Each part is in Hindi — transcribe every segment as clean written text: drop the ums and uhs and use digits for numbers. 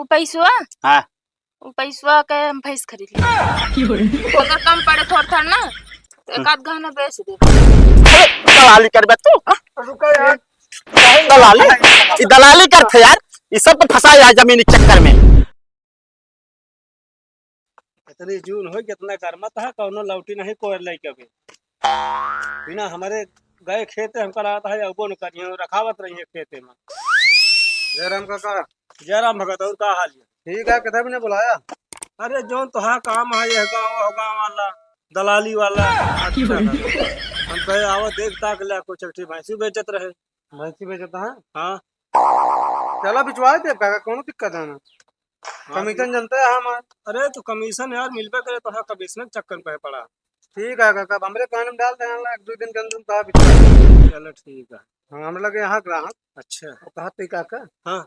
वो पैसवा हाँ वो पैसवा के हम भैंस खरीद ली। अगर कम पड़े थोड़ा ना तो एक आध गहना बेच दे। दलाली करबे तू रुको यार, दलाली करते यार। ये सब तो फंसा है जमीनी चक्कर में। इतनी जून हो कितना करमत है कौनो लौटी नहीं कोई लड़के के बिना हमारे गए खेते हमका लगा था अबो न करिए रखावत रही है खेते में। जयराम काका, जयराम भगत और का हाल है? ठीक है, कितना भी ने बुलाया? अरे जो तो हाँ काम है ये गाँव वाला दलाली वाला। अच्छा हम कहे आओ देख ताक ले कुछ भैंसी बेचत रहे। भैंसी बेचता है? हाँ चला बिचवा दे काका, कौन दिक्कत है ना। कमीशन जनता है हमारे। अरे तो कमीशन यार मिलबे करे तो हाँ कमीशन चक्कर पे पड़ा। ठीक है काका, हमरे कान में डाल देना एक दो दिन के अंदर कहा बिचवा। चलो ठीक है। हाँ हम लगे यहाँ ग्राहक। अच्छा कहा तो काका, हाँ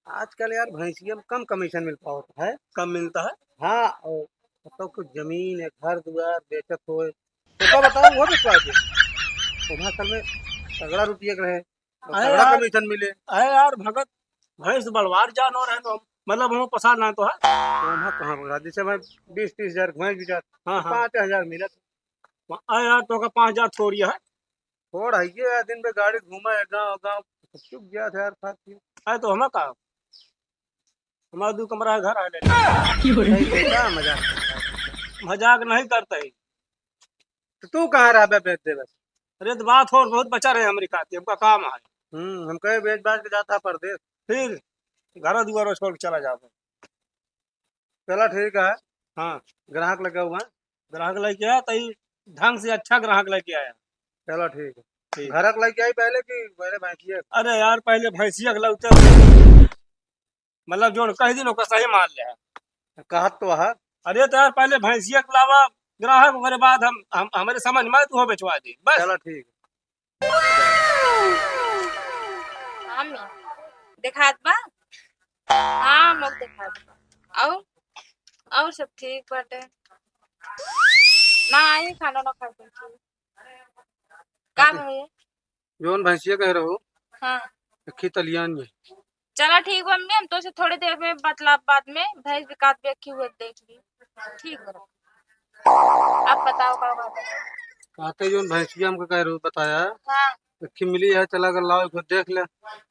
आजकल यार भैंसिया में कम कमीशन मिल पाता है। कम मिलता है? हाँ और तो कुछ जमीन है घर द्वार बेचत हो तो बताओ वो बिचवा दे। तो असल में तगड़ा रुपये रहे तगड़ा कमीशन मिले। अरे यार भगत भैंस बलवार जानवर है तो मतलब हम पसंद ना तो है तो वहाँ कहाँ बोला जैसे मैं 20-30 हजार भैंस बिचा। हाँ 5,000 मिला अरे यार तो का 5,000 थोड़ी है। थोड़ा है ये दिन पे गाड़ी घूमा है गाँव गाँव चुप गया था यार साथी। अरे तो हमें कहा हमारा 2 कमरा घर आ ले मजाक नहीं करते। तो तू कहाँ रहा बेच दे बस। अरे तो बात और बहुत बचा रहे हमारी खाती हमका काम है। हम कहे बेच बाज के जाता परदेश फिर घर दुआर छोड़ के चला जाता। चला ठीक है। हाँ ग्राहक लगा हुआ है। ग्राहक लेके आया तई ढंग से अच्छा ग्राहक लेके आया। चलो ठीक है। ग्राहक लेके आई पहले की पहले भैंसिया? अरे यार पहले भैंसिया लगता मतलब जो कह दिन सही मान ले कहा तो है। अरे तो यार पहले भैंसिया के अलावा ग्राहक मेरे बाद हम हमारे समझ में तू बेचवा दी बस। चलो ठीक है। हाँ मैं दिखात बा। हाँ हम लोग दिखात बा और सब ठीक बाटे ना आई खाना ना खाते काम है जोन भैंसिया कह रहे हो हाँ अखी तलियान ये। चला ठीक बा मम्मी हम तो से थोड़ी देर में बतला बाद में भैंस बिकात भी रखी हुई देख ली। ठीक है आप बताओ का बात है? कहते जोन भैंसिया हमको कह रहे हो बताया हाँ अखी मिली है चला कर लाओ खुद देख ले।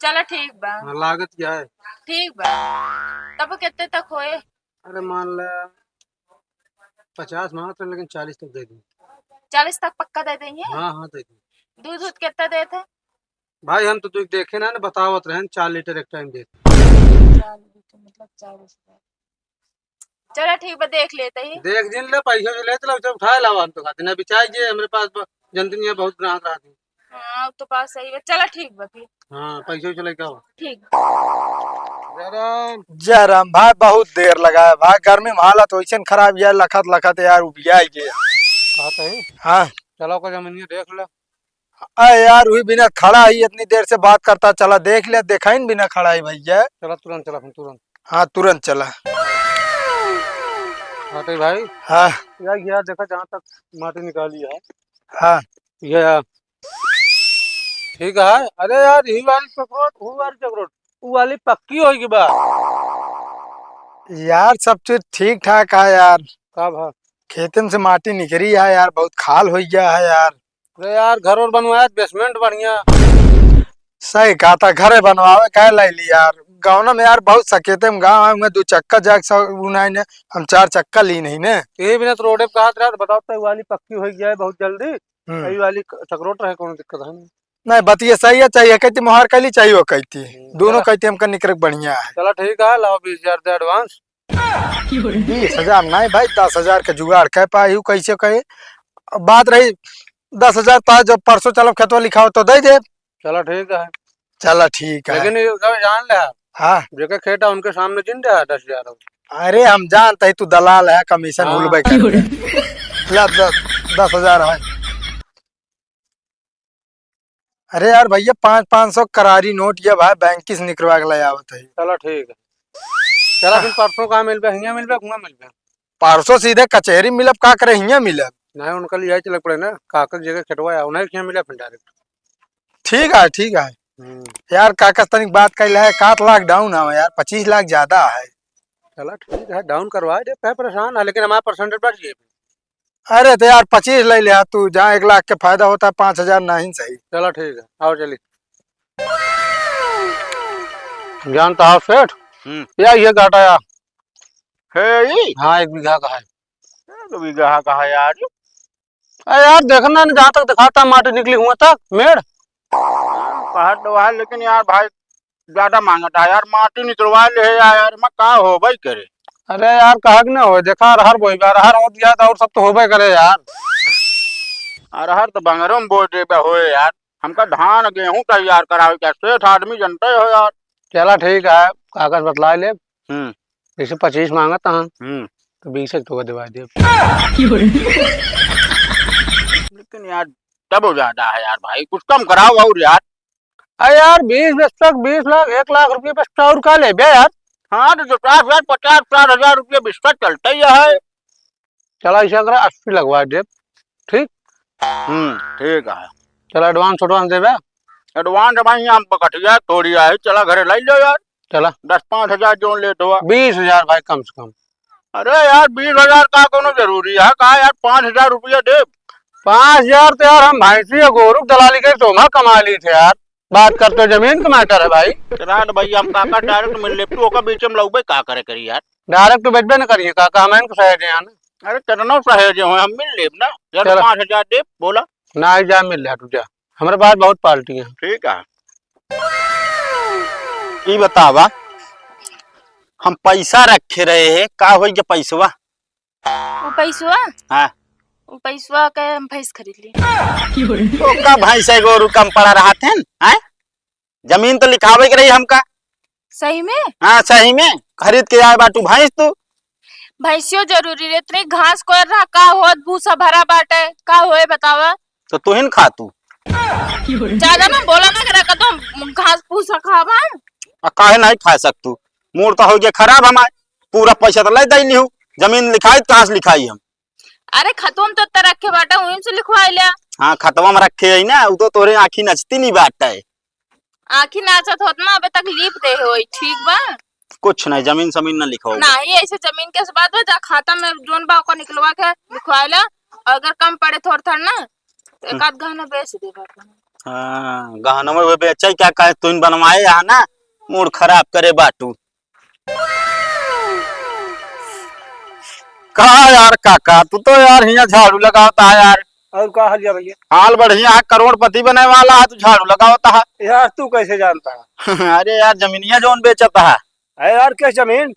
चला ठीक बा। हाँ, लागत क्या है? ठीक बा तब कितने तक होए? अरे मान ले 50 मांगते लेकिन 40 तक दे दूँ। 40 तक पक्का दे देंगे? हाँ हाँ दे दूँ। दूध कितना देते? भाई हम तो तू देखे ना बतावत रहे 4 लीटर एक टाइम दे। 4 लीटर मतलब 40। चलो ठीक बा देख लेते ही। देख दिन ले पैसा जो ले चला उठा लावा हम तो खाते ना बिचाइए हमारे पास जनती है बहुत ग्राहक रहते। हाँ तो बात सही है। चलो ठीक बा फिर। हाँ पैसा चले क्या ठीक जयराम भाई बहुत देर लगा है भाई गर्मी में हालत वैसे खराब यार लखत लखत यार उबिया कहते हैं। हाँ चलो का जमीन देख ले। अरे यार हुई बिना खड़ा ही इतनी देर से बात करता चला देख ले देखा ही बिना खड़ा ही भैया। चला तुरंत चला तुरंत। हाँ तुरंत चला। माटी भाई हाँ यार देखा जहाँ तक माटी निकाली है। हाँ ये ठीक है। अरे यार यही वाली चक्रोट वो वाली पक्की होगी बा यार सब चीज ठीक ठाक है यार। कब है? खेत में से माटी निकली है यार बहुत खाल हो गया है यार। अरे यार घर और बनवाया बेसमेंट बढ़िया सही कहा था घरे बनवावे कह लाई ली यार गाँव में यार बहुत सकेते में गाँव में 2 चक्का जाग ने हम 4 चक्का ली नहीं ने। यही बिना तो रोडे पे कहा था बताओ तो वाली पक्की हो गया है बहुत जल्दी। यही वाली चक्रोट रहे कौन दिक्कत है नहीं बतिए सही है चाहिए कहती मुहार कैली चाहिए वो कहती दोनों कहती हमका निकर बढ़िया है। चलो ठीक है लाओ 20,000 दे एडवांस। 20,000 नहीं भाई 10,000 के जुगाड़ कह पाई कैसे कहे बात रही 10,000 पास जब परसों चलो खेतवा लिखाओ तो दे दे। चलो ठीक है। चलो ठीक है लेकिन जान ले हाँ जो खेटा उनके सामने जिन दे 10,000। अरे हम जानते है तू दलाल है कमीशन हुलबे कर 10,000 है। अरे यार भैया 500 करारी नोट ये भाई बैंक से निकलवा के ले आवत है। चलो ठीक है। चलो फिर परसों कहाँ मिलबे हियां मिलबे कुआं मिलबे? परसों सीधे कचहरी मिलब का करे हियां मिलब? नहीं उनका लिया चलक पड़े ना कागज जगह खटवाया उन्हें हियां मिला फिर डायरेक्ट। ठीक है यार कागज तनिक बात कर ले 7 लाख डाउन है यार 25 लाख ज्यादा है। चला ठीक है, डाउन करवा दे, पे परेशान है, लेकिन हमारा परसेंटेज बढ़ गए। अरे तो यार 25 ले लिया तू, जहाँ 1 लाख के फायदा होता है 5,000 नहीं सही। चलो ठीक है, आओ चली। जानता हो सेठ, या ये घाटा यार। है ये हाँ 1 बीघा का है। 2 बीघा का है यार। अरे यार देखना न, जहाँ तक दिखाता माटी निकली हुआ तक मेड़। कहा तो है, लेकिन यार भाई ज्यादा मांगता है यार, माटी निकलवा ले यार, मैं का हो भाई करे। अरे यार कहा कि ना हो, देखा अरहर बोई बा, अरहर हो दिया और सब तो होबे करे यार। अरहर तो बंगरों में बोल दे हो यार, हमका धान गेहूं तैयार करावे क्या, सेठ आदमी जनते हो यार। चला ठीक है, कागज बतला ले। हम्म जैसे 25 मांगता हूँ तो 20 तो दिवा दे। लेकिन यार डबल ज्यादा है यार भाई, कुछ कम कराओ और यार। अरे यार 20 लाख 1 लाख रुपये पे और का ले बे यार। हाँ तो 50,000 50,000 रुपये बिस्तर चलता ही है। चला इसे अगर 80 लगवा दे। ठीक ठीक है। चला एडवांस दे बे। एडवांस भाई हम पकटिया थोड़ी है, चला घरे लाई लो यार। चला 10-5 हजार जो ले दो। 20,000 भाई कम से कम। अरे यार 20,000 का कोनो जरूरी है का यार, 5,000 रुपया दे। 5,000 तो यार हम भैंसी गोरुक दलाली के सोमा कमा ली थे यार, बात करते जमीन का मैटर है भाई। चला भाई हम काका डायरेक्ट मिल ले, तू ओका बीच में लौबे का करे करी यार। डायरेक्ट बेचबे न करिए काका, हम इनको सहेजे यार। अरे चरणों सहेज हो, हम मिल लेब ना यार। चलो। 5,000 दे बोला। ना ही जा मिल जा तुझे, हमारे पास बहुत पार्टी है। ठीक है। ये बतावा, हम पैसा रखे रहे हैं, का हो गया पैसवा? वो पैसवा, हाँ वो पैसवा का हम भैंस खरीद ली। तो का भैंस गोरू कम पड़ा रहा थे हैं? जमीन तो लिखावे के रही हमका। सही में हाँ सही में खरीद के आए बाटू भैंस तू। भैंसियो जरूरी रे, इतनी घास को रहा का होत, भूसा भरा बाटे का होए बतावा। तो तू ही खा तू। ज्यादा मैं बोला ना करा का, तो घास भूसा खावा। काहे नहीं खा सकतू, मूड तो हो गया खराब हमारे, पूरा पैसा तो ले दे नहीं हूँ, जमीन लिखाई कहाँ से लिखाई हम। अरे खतम तो रखे बाटा, वहीं से लिखवा लिया। हाँ खतवा में रखे है ना, वो तो तोरे आँखी नचती नहीं बाटा है। आखिर नाचत होत ना, अबे तक लीप दे हो ठीक बा। कुछ नहीं, जमीन समीन न लिखो। नहीं ऐसे जमीन के बात बा, जा खाता में जोन बा को निकलवा के लिखवा ला, अगर कम पड़े थोड़ा ना तो एक आध गहना बेच दे बाटा। हाँ गहनों में बेचा क्या कहे, तू बनवाए यहाँ ना, मूड खराब करे बाटू। कहा यार काका, तू तो यार यहाँ झाड़ू लगाता है यार। और का हाल है भैया? हाल बढ़िया है, करोड़पति बने वाला है, तू झाड़ू लगाता है। यार तू कैसे जानता है? अरे यार जमीनिया जोन बेचता है। अरे यार किस जमीन?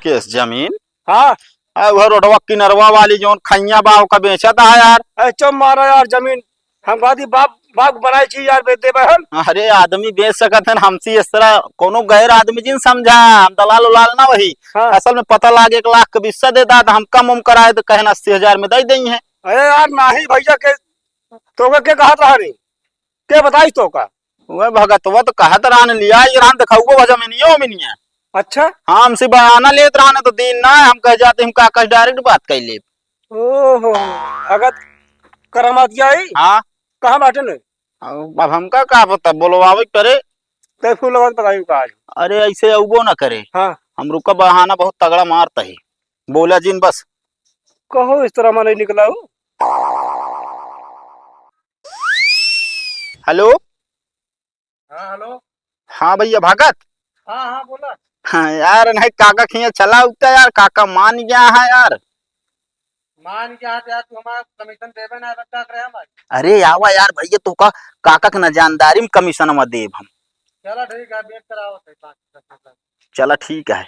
किस जमीन? हाँ वह रोडवा किनरवा वाली जोन खैया बाव का बेचता है यार। अरे चुप मारा यार, जमीन हम गादी बाप बाप बनाई चीज यार बेच देबे हम। अरे आदमी बेच सकते हैं, हमसे इस तरह कोनो गैर आदमी जिन समझा, हम दलाल उलाल ना वही। हाँ। असल में पता लागे 1 लाख का बिस्सा देता था, हम कम उम कराए तो कहना 80,000 में दे देंगे है। अरे यार नाही भैया के तो के कहा रहा रे, के बताई तो का? वह भगतवा तो कहत रहने लिया ये रान दिखाऊगो जमीनियो मिनिया। अच्छा हाँ हमसे बयाना लेत रहने तो दिन ना, हम कह जाते हम काका डायरेक्ट बात कर ले। ओहो, अगर करामात आई हाँ कहाँ बाटे ने? अब हमका का पता, बोलवावे करे ते फूल लगा बताई का आज। अरे ऐसे अबो ना करे। हाँ हम रुका बहाना बहुत तगड़ा मारता है, बोला जिन बस। कहो इस तरह नहीं निकला हूँ। हेलो। हाँ हेलो। हाँ भैया भगत। हाँ हाँ बोला। हाँ यार नहीं काका खिया चला उगता यार, काका मान गया है यार। मान क्या यार, तू हमारा कमीशन देबे ना रखा करे हमारी। अरे आवा यार भैया, तो का काका के न जानदारी में कमीशन में देब हम। चलो ठीक है, वेट कराओ सही। चला ठीक है।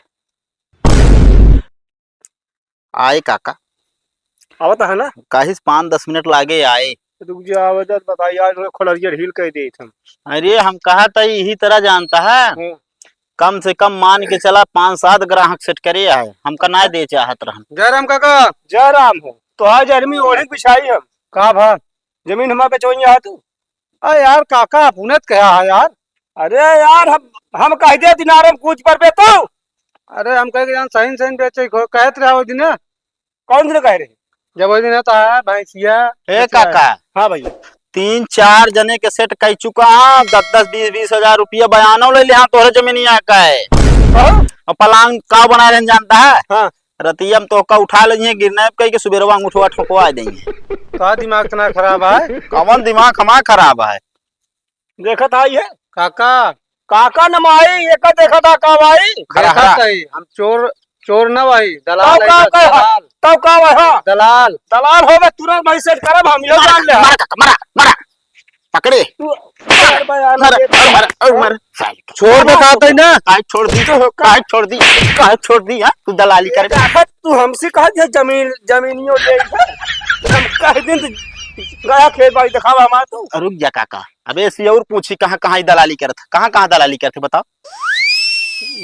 आए काका, आवत है ना? काहिस 5-10 मिनट लागे आए। रुक जा, आवाज बताई आज खोलरिया ढील कर दी थम। अरे हम कहा था यही तरह जानता है, कम से कम मान के चला 5-7 ग्राहक सेट करे है, हमका ना दे चाहत रहन। जय राम काका। जय राम हो। तो आज आदमी ओढ़ी पिछाई हम का भा जमीन हमारे बेचोइया है तू। अरे यार काका पुनत कहा है यार। अरे यार हम कह दे दिनारम कुछ पर बे तो। अरे हम कह के जान सही सही बेचे कहत रहा वो दिन। कौन दिन कह रहे? जब वो दिन था भैंसिया। ए काका। हाँ भैया। 3-4 जने के सेट कह चुका, 10-10 20-20 हजार रुपया बयानो ले लिया तोहरे जमीनिया का है। और पलांग का बना रहे जानता है? हाँ रतियम तो का उठा लेंगे गिरने कह के सुबेरवा अंगूठवा ठोकवा देंगे। तो दिमाग इतना खराब है। कौन दिमाग हमारा खराब है? देखत आई है काका काका नमाई एक देखा था का भाई खरा खरा हम चोर चोर न भाई तब दलाल का दलाल तब का वहाँ दलाल दलाल हो गए तुरंत भाई सेट करब हम ये जान ले मारा काका, मारा मारा पकड़े तू यार बयान मारा दे। मारा मारा छोड़ दे कहते ही ना। काहे छोड़ दी हाँ? तू दलाली कर काका तू हमसे कहा जे जमीन जमीनियों ले हम कह दिन गया खेत बाड़ी दिखावा हमारा तू। रुक जा काका, अबे ऐसी और पूछी कहाँ कहाँ दलाली करत, कहाँ दलाली करते बताओ।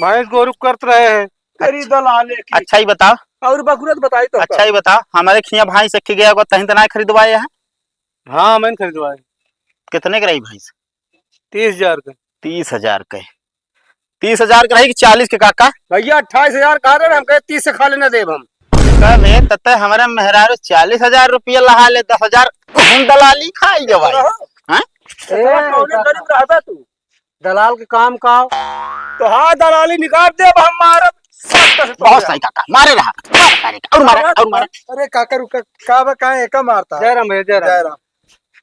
भैंस गोरू करत रहे हैं। तेरी दलाले की अच्छा ही बताओ, और बकरत बताई तो अच्छा ही बताओ, हमारे खिया भाई से गया होगा तहीं तो ना खरीदवाए हैं। हाँ मैंने खरीदवाए कितने के रही भैंस? 30,000 का। 30,000 के। 30,000 का रही कि 40 के काका? भैया 28,000 कहा रहे हम कहे 30 से खा लेना देब हम कहे तते हमारे मेहरारू 40,000 रुपया लहा ले, 10,000 हम दलाली खाई जब हाँ? कौने गरीब रहता तू दलाल के काम का तो हाँ दलाली निकाल देब हम मारब बहुत सही काका, मारे रहा और मारा और मारा। अरे काका रुका का एका मारता जयराम भैया जयराम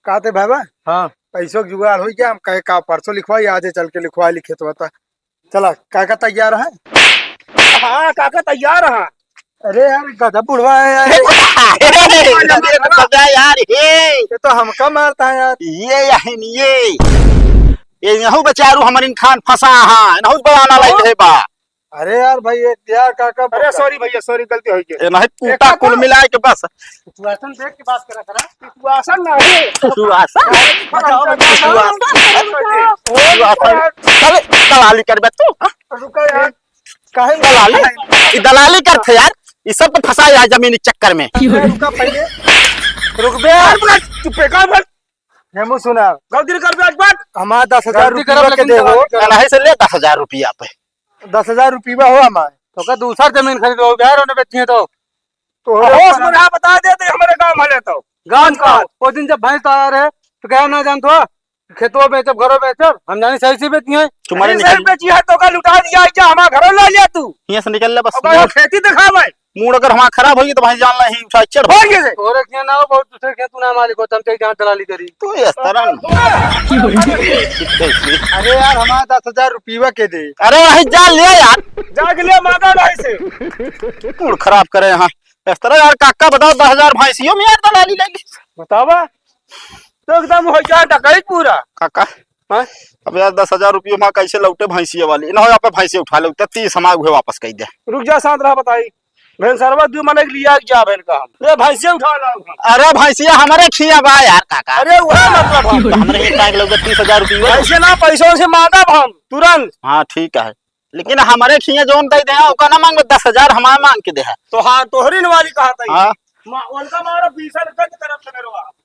कहते भाई हाँ पैसों की जुगाड़ हो गया। हम कहे का परसों लिखवाई आज चल के लिखवाई लिखे तो बता चला काका तैयार है। हाँ काका तैयार हाँ। अरे यार गधा बुढ़वा है यार यार ये तो हमका मारता है यार। ये यहूं बेचारू हमारे खान फंसा है नहुत बनाना लाइक है बा। अरे यार भाई ये यार काका अरे सॉरी भैया सॉरी गलती हो गई। ये नहीं कूटा कुल मिला के बस सिचुएशन देख के बात करा करा सिचुएशन नहीं चले दलाली करबे तू हाँ? रुका यार काहे दलाली दलाली करते यार, ये सब तो फंसा है जमीनी चक्कर में। रुका पहले रुक बे यार चुप कर मत हेमू सुना गलती कर बे आज बात हमारा 10,000 रुपया के दे हो नहीं से ले 10,000 रुपया पे 10,000 रुपया हो हमारे तो का दूसरा जमीन खरीदो यार उन्हें बेची है तो होश में रहा बता दे तो हमारे गांव में लेता गांव का वो दिन जब भैंस आया रहे तो क्या ना जानते हो खेतों बेचब घरों बेचब हम जाने सही से बेची है तुम्हारे तुम्हारे निकल बेची है तो का लुटा दिया क्या हमारा घर ला लिया तू यहाँ से निकल ले बस। अब खेती दिखा भाई मूड अगर हमारा खराब होगी तो भाई जान ला ही चढ़ हो गए से और एक ना हो बहुत दूसरे खेत ना मालिक हो तुम चाहिए जहाँ दलाली करी तो इस तरह अरे यार हमारा 10,000 रुपया के दे अरे वही जा ले यार, जाग लिया मांगा नहीं से मूड खराब करे यहाँ इस तरह यार। काका बताओ 10,000 भैंसियों में यार दलाली लगी बतावा तो एकदम हो जाए डकैत पूरा काका हाँ? अब यार 10,000 रुपये वहाँ कैसे लौटे भैंसिया वाली ना हो यहाँ पे भैंसी उठा ले तीस हमारे हुए वापस कह दे। रुक जा शांत रहा बताई भैंस सरवा दू मने लिया क्या भैन का हम ये भैंसे उठा लाओ अरे भैंसिया हमारे खिया बा यार काका। अरे वह मतलब हम तो हमारे एक टाइम लोग 30,000 रुपये ऐसे ना पैसों से मांगा हम तुरंत हाँ ठीक है, लेकिन हमारे खिया जोन दे दे ओका ना मांग 10,000 हमारे मांग के दे है तो हाँ तोहरी वाली कहा था हाँ उनका मारा 20 रुपए की तरफ से मेरे